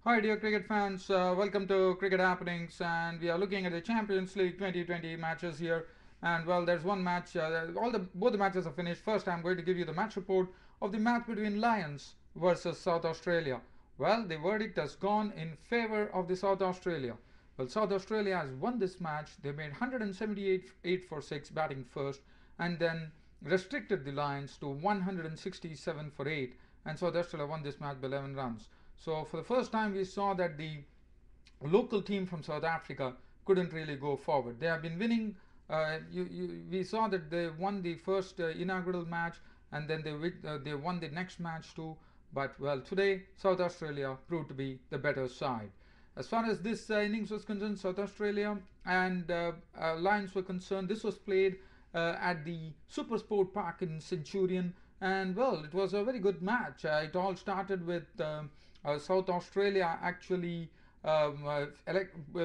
Hi, dear cricket fans. Welcome to Cricket Happenings, and we are looking at the Champions League 2020 matches here. And well, there's one match. Both the matches are finished. First, I'm going to give you the match report of the match between Lions versus South Australia. Well, the verdict has gone in favor of the South Australia. Well, South Australia has won this match. They made 178 8 for 6 batting first, and then restricted the Lions to 167 for 8, and South Australia won this match by 11 runs. So for the first time, we saw that the local team from South Africa couldn't really go forward. They have been winning. We saw that they won the first inaugural match, and then they won the next match too. But well, today South Australia proved to be the better side. As far as this innings was concerned, South Australia and Lions were concerned. This was played at the Supersport Park in Centurion, and well, it was a very good match. It all started with South Australia actually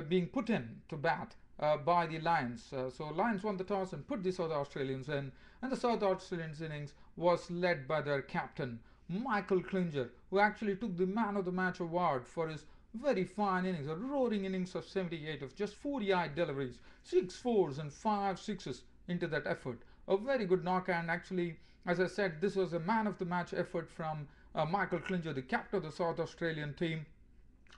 being put in to bat by the Lions. So Lions won the toss and put the South Australians in, and the South Australians innings was led by their captain Michael Klinger, who actually took the Man of the Match award for his very fine innings, a roaring innings of 78 of just 40 deliveries, 6 4s and 5 6s into that effort. A very good knocker, and actually, as I said, this was a man of the match effort from Michael Klinger, the captain of the South Australian team.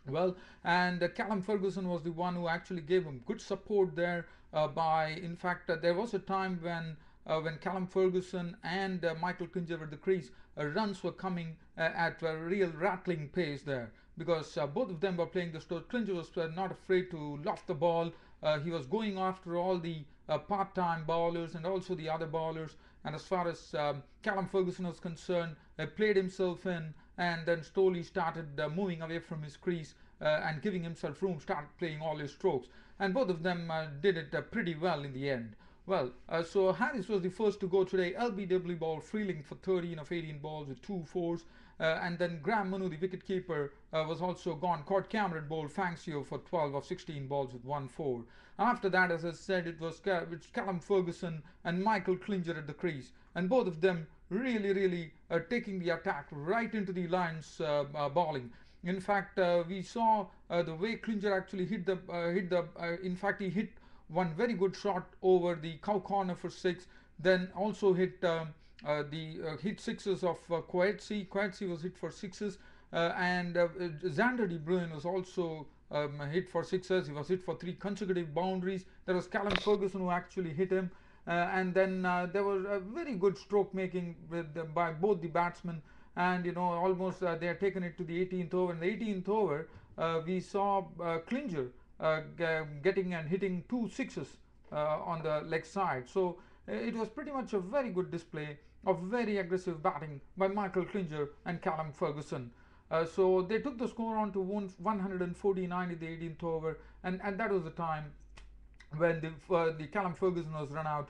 Well, and Callum Ferguson was the one who actually gave him good support there. In fact, there was a time when Callum Ferguson and Michael Klinger were at the crease, runs were coming at a real rattling pace there, because both of them were playing the stroke. Klinger was not afraid to loft the ball. He was going after all the part-time bowlers and also the other bowlers. And as far as Callum Ferguson was concerned, played himself in and then slowly started moving away from his crease and giving himself room, started playing all his strokes. And both of them did it pretty well in the end. Well, so Harris was the first to go today. LBW ball Freeling for 13 of 18 balls with 2 4s. And then Graham Manu, the wicketkeeper, was also gone. Cord Cameron bowled Fangio for 12 of 16 balls with 1 4. After that, as I said, it was Callum Ferguson and Michael Klinger at the crease. And both of them really taking the attack right into the Lions bowling. In fact, we saw the way Klinger actually in fact, he hit one very good shot over the cow corner for 6, then also hit hit sixes of Coetzee. Coetzee was hit for 6s, and Xander De Bruyne was also hit for 6s. He was hit for 3 consecutive boundaries. There was Callum Ferguson who actually hit him. And then there was a very good stroke making by both the batsmen, and almost they had taken it to the 18th over. In the 18th over, we saw Klinger getting and hitting 2 6s on the leg side. So it was pretty much a very good display of very aggressive batting by Michael Klinger and Callum Ferguson. So they took the score on to 149 in the 18th over, and that was the time when the Callum Ferguson was run out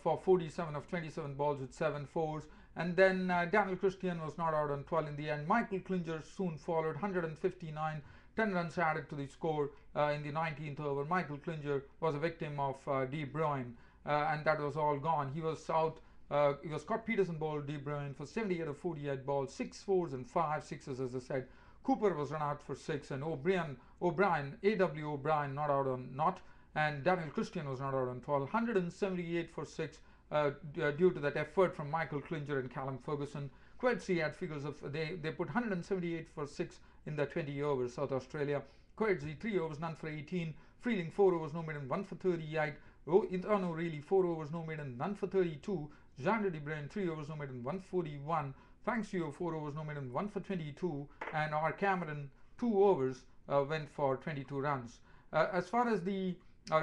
for 47 of 27 balls with 7 4s. And then Daniel Christian was not out on 12 in the end. Michael Klinger soon followed, 159, 10 runs added to the score in the 19th over. Michael Klinger was a victim of De Bruyne, and that was all gone. He was out. It was Scott Peterson bowled De Bruyne for 78 of 48 balls, 6 4s and 5 6s, as I said. Cooper was run out for 6, and O'Brien, A.W. O'Brien, not out on not, and Daniel Christian was not out on 12. 178 for 6 due to that effort from Michael Klinger and Callum Ferguson. Coetzee had figures of they put 178 for 6 in the 20 overs. South Australia. Coetzee 3 overs, none for 18. Freeling 4 overs, no maiden, 1 for 38. No, really 4 overs, no maiden, none for 32. Xander De Bruyne 3 overs, no maiden, 141. Fangio 4 overs, no maiden, 1 for 22. And our Cameron 2 overs went for 22 runs. As far as the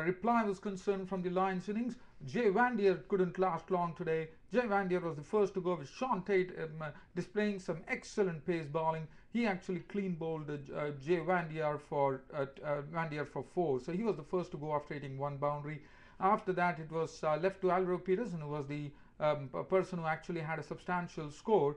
reply was concerned from the Lions innings, Jay Vandier couldn't last long today. Jay Vandier was the first to go, with Sean Tate displaying some excellent pace bowling. He actually clean bowled Jay Vandier for 4. So he was the first to go after hitting 1 boundary. After that, it was left to Alvaro Peterson, who was the person who actually had a substantial score.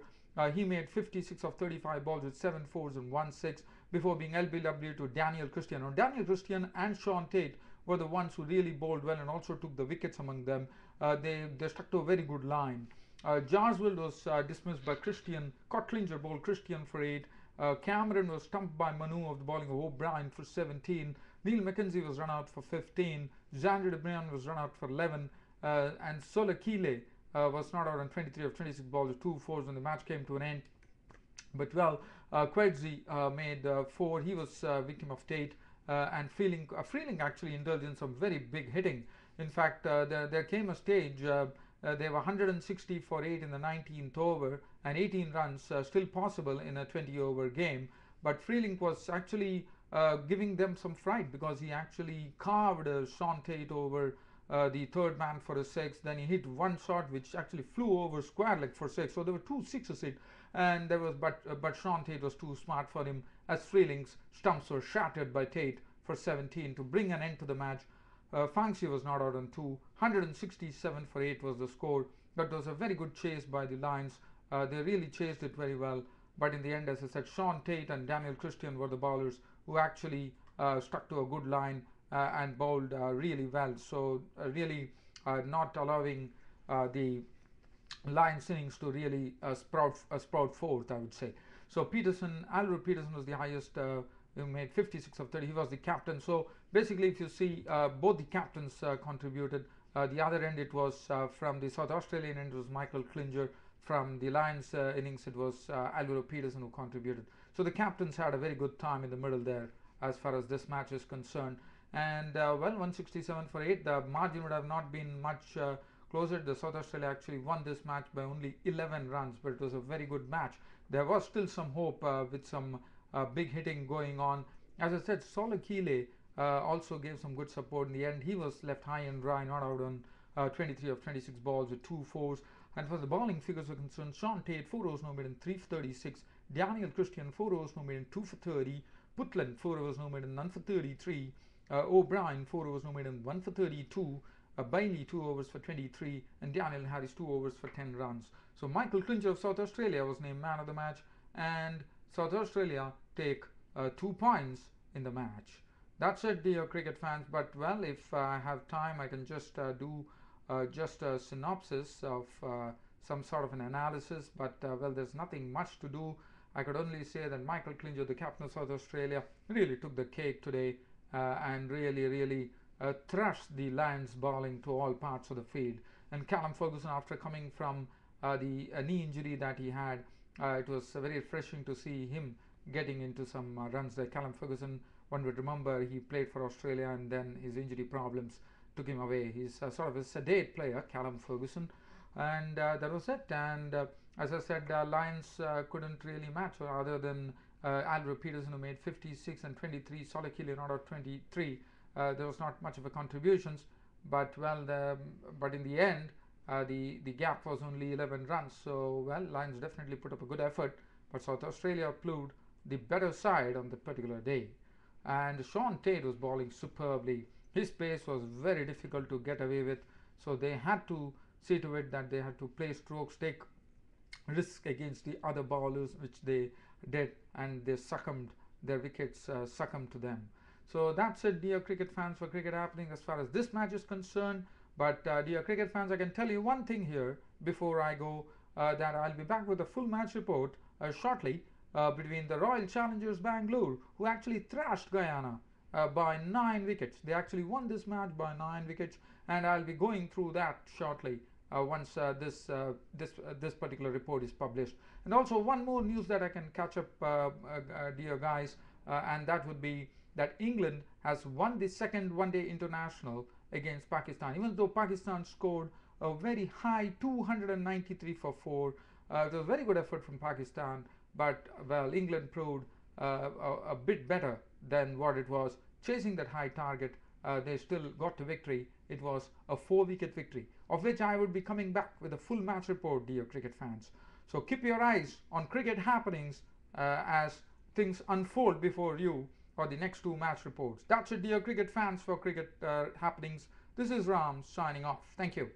He made 56 of 35 balls with 7 4s and 1 6 before being LBW to Daniel Christian. Now, Daniel Christian and Sean Tate were the ones who really bowled well and also took the wickets among them. They stuck to a very good line. Jarswell was dismissed by Christian. Klinger bowled Christian for 8, Cameron was stumped by Manu of the bowling of O'Brien for 17. Neil McKenzie was run out for 15. Xander de Brian was run out for 11. And Solakile was not out on 23 of 26 balls with 2 fours when the match came to an end. But well, Quedzi made 4. He was victim of Tate. And Freeling actually indulged in some very big hitting. In fact, there came a stage they were 160 for 8 in the 19th over and 18 runs still possible in a 20-over game. But Freeling was actually giving them some fright because he actually carved Sean Tate over the third man for a 6. Then he hit one shot which actually flew over square leg for 6. So there were 2 sixes hit, and there was but Sean Tate was too smart for him as Freeling's stumps were shattered by Tate for 17 to bring an end to the match. Fangxi was not out on 2. 167 for 8 was the score. But it was a very good chase by the Lions. They really chased it very well. But in the end, as I said, Sean Tate and Daniel Christian were the bowlers who actually stuck to a good line and bowled really well. So really not allowing the Lions innings to really sprout forth, I would say. So Alvaro Peterson was the highest. He made 56 of 30. He was the captain. So basically, if you see, both the captains contributed. The other end, it was from the South Australian end, it was Michael Klinger. From the Lions innings, it was Alvaro Peterson who contributed. So the captains had a very good time in the middle there as far as this match is concerned. And well, 167 for 8. The margin would have not been much closer. The South Australia actually won this match by only 11 runs, but it was a very good match. There was still some hope with some big hitting going on. As I said, Solakile also gave some good support in the end. He was left high and dry, not out on 23 of 26 balls with 2 fours. And for the bowling figures are concerned, Sean Tate 4 overs no made in 3 for 36. Daniel Christian 4 overs no made in 2 for 30. Putland 4 overs no made in none for 33. O'Brien 4 overs no made in 1 for 32. Bailey 2 overs for 23. And Daniel Harris 2 overs for 10 runs. So Michael Klinger of South Australia was named man of the match, and South Australia take 2 points in the match. That's it, dear cricket fans. But well, if I have time, I can just do just a synopsis of some sort of an analysis. But well, there's nothing much to do. I could only say that Michael Klinger, the captain of South Australia, really took the cake today and really thrashed the Lions bowling to all parts of the field. And Callum Ferguson, after coming from the knee injury that he had, it was very refreshing to see him getting into some runs there. Callum Ferguson, one would remember, he played for Australia and then his injury problems took him away. He's sort of a sedate player, Callum Ferguson, and that was it. And as I said, Lions couldn't really match other than Alvaro Peterson, who made 56 and 23. Solakile not out 23. There was not much of a contributions, but well, but in the end, the gap was only 11 runs. So well, Lions definitely put up a good effort, but South Australia proved the better side on that particular day. And Sean Tate was bowling superbly. His pace was very difficult to get away with, so they had to see to it that they had to play strokes, take risk against the other bowlers, which they did, and they succumbed. Their wickets succumbed to them. So that's it, dear cricket fans, for Cricket Happening as far as this match is concerned. But dear cricket fans, I can tell you one thing here before I go, that I'll be back with a full match report shortly between the Royal Challengers Bangalore, who actually thrashed Guyana by 9 wickets. They actually won this match by 9 wickets, and I'll be going through that shortly once this particular report is published. And also one more news that I can catch up, dear guys, and that would be that England has won the second one-day international against Pakistan, even though Pakistan scored a very high 293 for 4. It was a very good effort from Pakistan, but well, England proved a bit better than what it was chasing that high target. They still got to victory. It was a 4-wicket victory, of which I would be coming back with a full match report, dear cricket fans. So keep your eyes on Cricket Happenings as things unfold before you, or the next 2 match reports. That's it, dear cricket fans, for Cricket Happenings. This is Ram signing off. Thank you.